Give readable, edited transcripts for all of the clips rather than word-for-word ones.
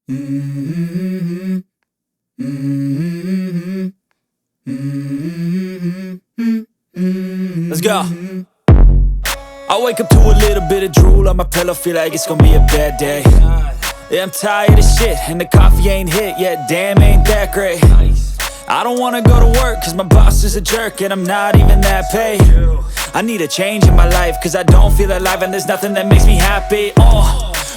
Mm-hmm. Mm-hmm. Mm-hmm. Let's go. I wake up to a little bit of drool on my pillow, feel like it's gonna be a bad day. Yeah, I'm tired of shit, and the coffee ain't hit yet, damn, ain't that great. I don't wanna go to work, cause my boss is a jerk, and I'm not even that paid. I need a change in my life, cause I don't feel alive, and there's nothing that makes me happy.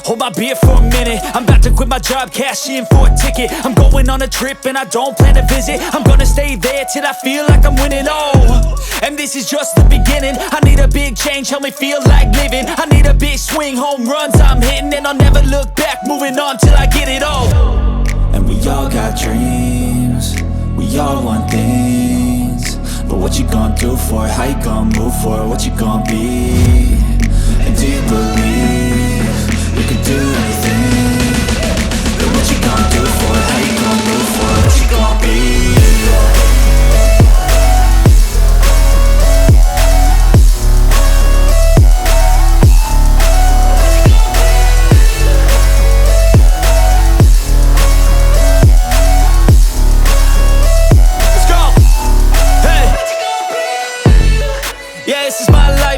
Hold my beer for a minute, I'm about to quit my job, cash in for a ticket. I'm going on a trip and I don't plan to visit. I'm gonna stay there till I feel like I'm winning, and this is just the beginning. I need a big change, help me feel like living. I need a big swing, home runs I'm hitting, and I'll never look back, moving on till I get it all. And we all got dreams, we all want things, but what you gonna do for it? How you gonna move for it? What you gonna be? And do you believe you can do anything? But what you gonna do for it? How you gonna move for it? What you gonna be?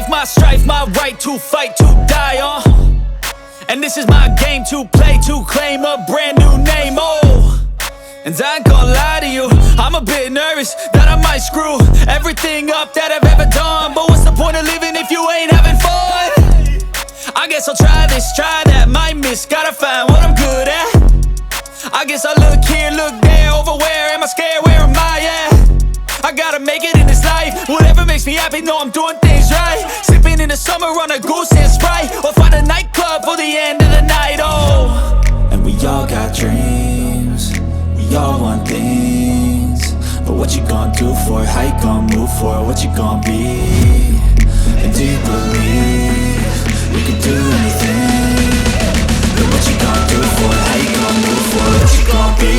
My strife, my right to fight, to die on. And this is my game to play, to claim a brand new name, And I ain't gonna lie to you, I'm a bit nervous that I might screw everything up that I've ever done. But what's the point of living if you ain't having fun? I guess I'll try this, try that, might miss, gotta find what I'm good at. I guess I look here, look there, over where am I scared, where am I at? I gotta make it in this life, whatever makes me happy, know I'm doing things right. Sipping in the summer on a goose and Sprite, or find a nightclub for the end of the night, And we all got dreams, we all want things, but what you gonna do for it? How you gonna move for it? What you gonna be? And do you believe you can do anything? But what you gonna do for it? How you gonna move for it? What you gonna be?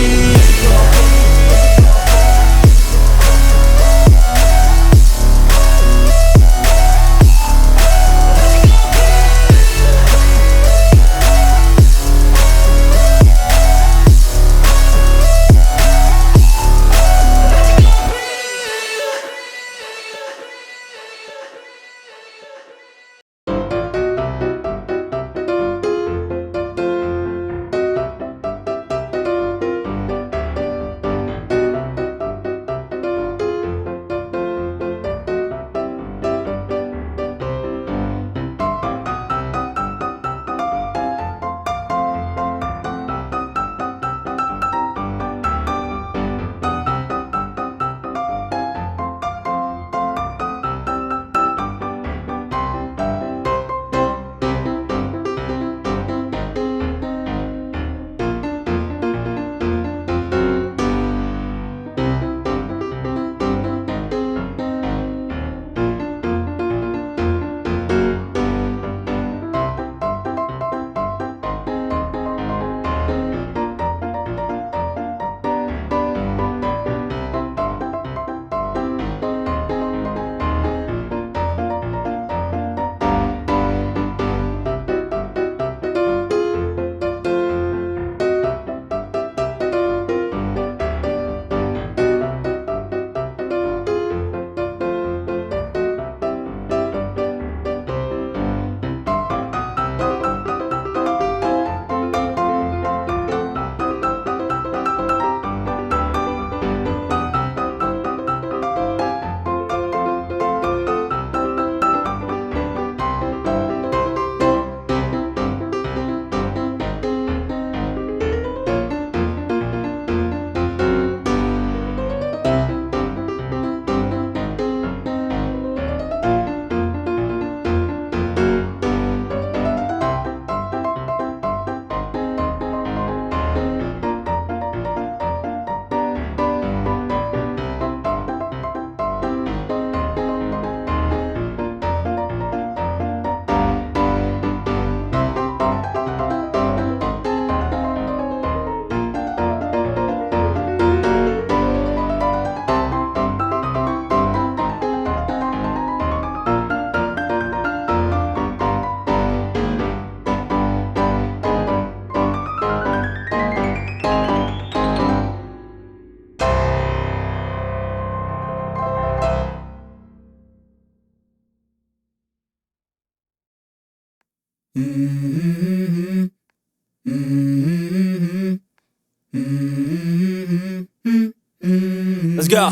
go.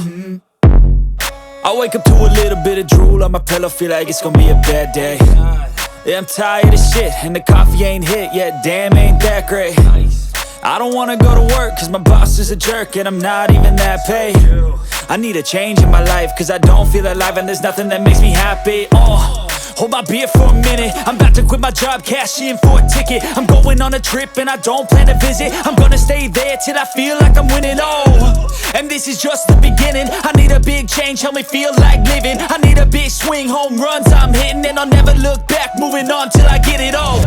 I wake up to a little bit of drool on my pillow, feel like it's gonna be a bad day. Yeah, I'm tired of shit, and the coffee ain't hit yet, damn, ain't that great. I don't wanna go to work, cause my boss is a jerk, and I'm not even that paid. I need a change in my life, cause I don't feel alive, and there's nothing that makes me happy. Hold my beer for a minute, I'm about to quit my job, cash in for a ticket. I'm going on a trip and I don't plan to visit. I'm gonna stay there till I feel like I'm winning, and this is just the beginning. I need a big change, help me feel like living. I need a big swing, home runs I'm hitting, and I'll never look back, moving on till I get it all.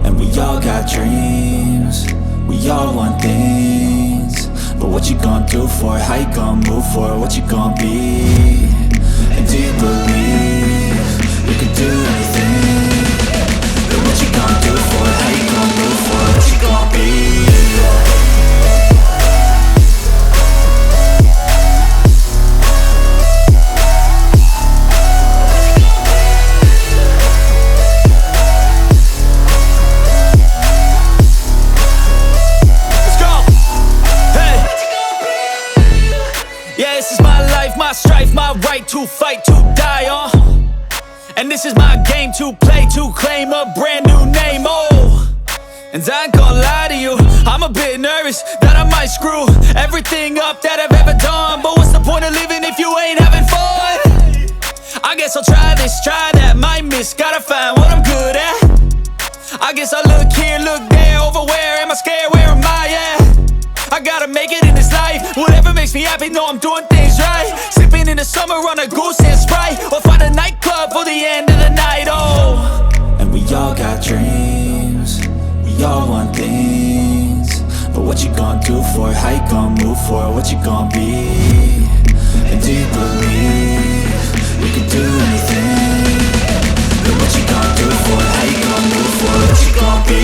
And we all got dreams, we all want things, but what you gonna do for it? How you gonna move for it? What you gonna be? And do you believe you can do anything? But what you gonna do for it? How you gonna move for it? What you gonna be? My strife, my right to fight, to die on. And this is my game to play, to claim a brand new name, And I ain't gonna lie to you, I'm a bit nervous that I might screw everything up that I've ever done. But what's the point of living if you ain't having fun? I guess I'll try this, try that, might miss, gotta find what I'm good at. I guess I look here, look there, over where am I scared, where am I at? I gotta make it in this life, whatever makes me happy, know I'm doing things right. Sipping in the summer on a goose and Sprite, or find a nightclub for the end of the night, And we all got dreams, we all want things, but what you gonna do for it? How you gonna move for it? What you gonna be? And do you believe you can do anything? But what you gonna do for it? How you gonna move for it? What you gonna be?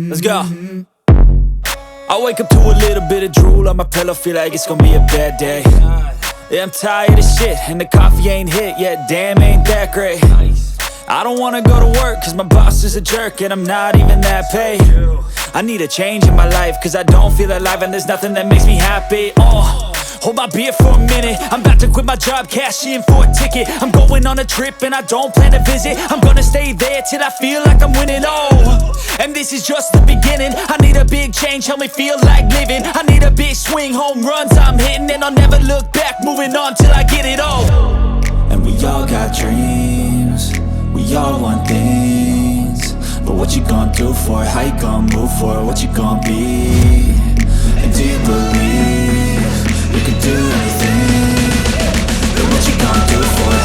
Let's go. I wake up to a little bit of drool on my pillow, feel like it's gonna be a bad day. Yeah, I'm tired of shit, and the coffee ain't hit yet, damn, ain't that great. I don't wanna go to work, cause my boss is a jerk, and I'm not even that paid. I need a change in my life, cause I don't feel alive, and there's nothing that makes me happy. Hold my beer for a minute, I'm about to quit my job, cash in for a ticket. I'm going on a trip and I don't plan to visit. I'm gonna stay there till I feel like I'm winning, and this is just the beginning. I need a big change, help me feel like living. I need a big swing, home runs I'm hitting, and I'll never look back, moving on till I get it all. And we all got dreams, we all want things, but what you gonna do for it? How you gonna move for it? What you gonna be? And do you believe you can do anything? But what you gonna do for it?